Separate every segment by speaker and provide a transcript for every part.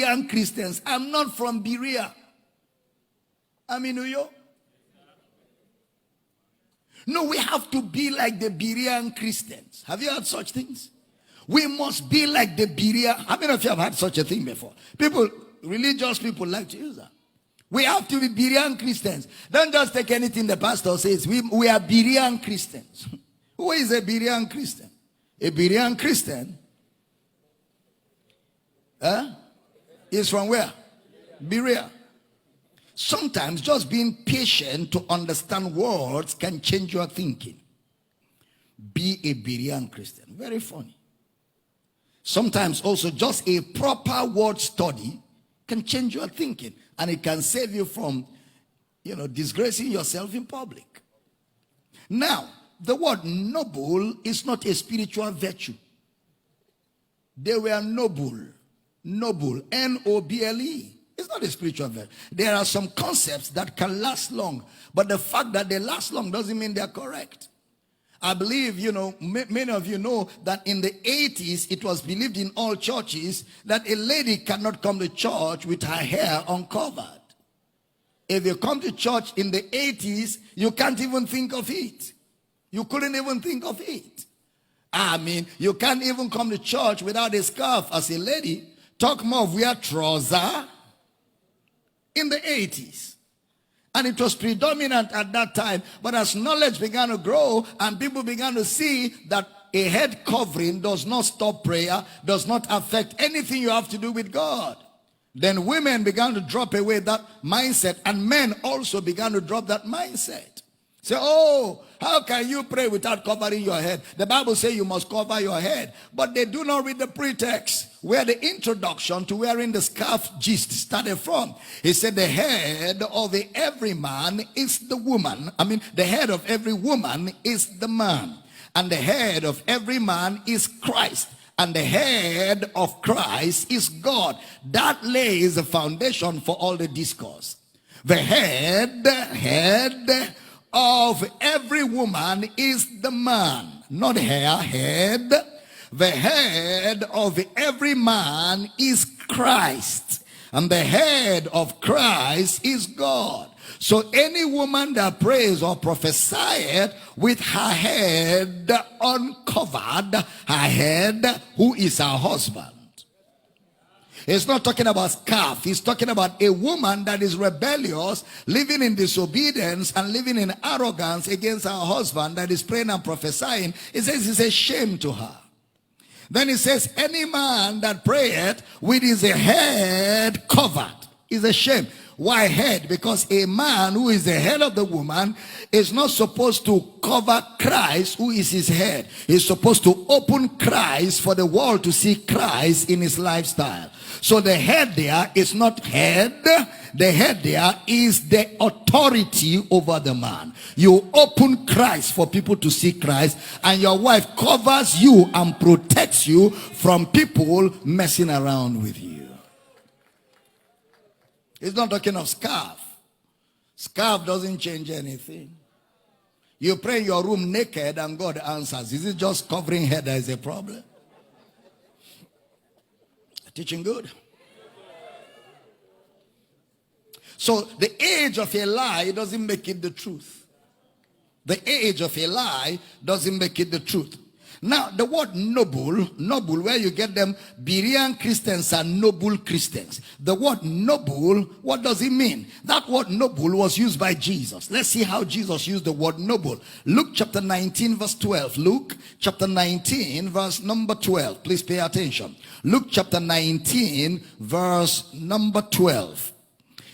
Speaker 1: Berean Christians. I'm not from Berea. I'm in New York. No, we have to be like the Berean Christians. Have you heard such things? We must be like the Berea. How many of you have had such a thing before? People, religious people like to use that. We have to be Berean Christians. Don't just take anything the pastor says. We are Berean Christians. Who is a Berean Christian? A Berean Christian is from where? Berea. Sometimes just being patient to understand words can change your thinking. Be a Berean Christian. Very funny. Sometimes also just a proper word study can change your thinking. And it can save you from, disgracing yourself in public. Now, the word noble is not a spiritual virtue. They were noble. Noble. N-O-B-L-E. It's not a spiritual virtue. There are some concepts that can last long. But the fact that they last long doesn't mean they're correct. I believe, many of you know that in the 80s, it was believed in all churches that a lady cannot come to church with her hair uncovered. If you come to church in the 80s, you can't even think of it. You couldn't even think of it. I mean, you can't even come to church without a scarf as a lady. Talk more of wear trouser in the 80s. And it was predominant at that time. But as knowledge began to grow and people began to see that a head covering does not stop prayer, does not affect anything you have to do with God, then women began to drop away that mindset, and men also began to drop that mindset. Say, oh, how can you pray without covering your head? The Bible says you must cover your head. But they do not read the pretext where the introduction to wearing the scarf gist started from. He said the head of every man is the woman. The head of every woman is the man. And the head of every man is Christ. And the head of Christ is God. That lays the foundation for all the discourse. The head of every woman is the man, not hair, head. The head of every man is Christ, and the head of Christ is God. So any woman that prays or prophesieth with her head uncovered, her head, who is her husband. He's not talking about scarf. He's talking about a woman that is rebellious, living in disobedience and living in arrogance against her husband that is praying and prophesying. He says it's a shame to her. Then he says, any man that prayeth with his head covered is a shame. Why head? Because a man who is the head of the woman is not supposed to cover Christ, who is his head. He's supposed to open Christ for the world to see Christ in his lifestyle. So the head there is not head. The head there is the authority over the man. You open Christ for people to see Christ, and your wife covers you and protects you from people messing around with you. It's not talking of scarf. Scarf doesn't change anything. You pray in your room naked and God answers. Is it just covering head that is a problem? Teaching good? So the age of a lie doesn't make it the truth. The age of a lie doesn't make it the truth. Now, the word noble, where you get them, Berean Christians are noble Christians. The word noble, what does it mean? That word noble was used by Jesus. Let's see how Jesus used the word noble. Luke chapter 19 verse 12. Luke chapter 19 verse number 12. Please pay attention. Luke chapter 19 verse number 12.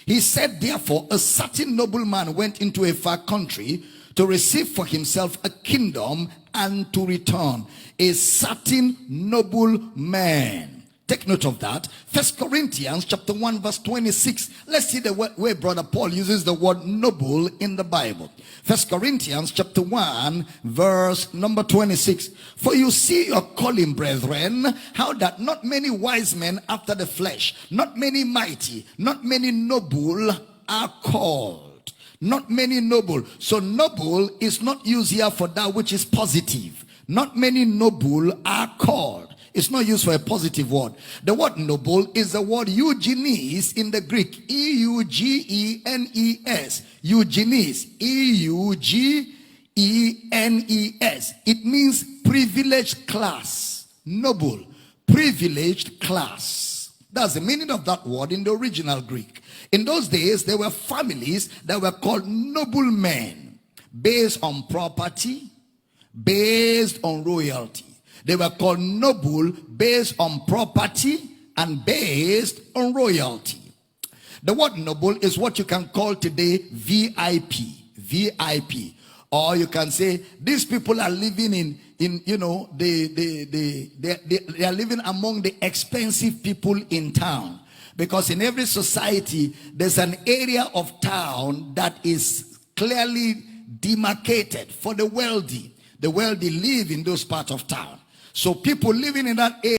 Speaker 1: He said, therefore, a certain nobleman went into a far country to receive for himself a kingdom and to return. A certain noble man. Take note of that. 1 Corinthians chapter 1 verse 26. Let's see the way Brother Paul uses the word noble in the Bible. 1 Corinthians chapter 1 verse number 26. For you see your calling, brethren, how that not many wise men after the flesh, not many mighty, not many noble are called. Not many noble. So noble is not used here for that which is positive. Not many noble are called. It's not used for a positive word. The word noble is the word eugenes in the Greek. E-U-G-E-N-E-S. Eugenes. E-U-G-E-N-E-S. It means privileged class. Noble. Privileged class. That's the meaning of that word in the original Greek. In those days, there were families that were called noblemen, based on property, based on royalty. They were called noble based on property and based on royalty. The word noble is what you can call today VIP. VIP. Or you can say these people are living in you know, they are living among the expensive people in town. Because in every society, there's an area of town that is clearly demarcated for the wealthy. The wealthy live in those parts of town. So people living in that area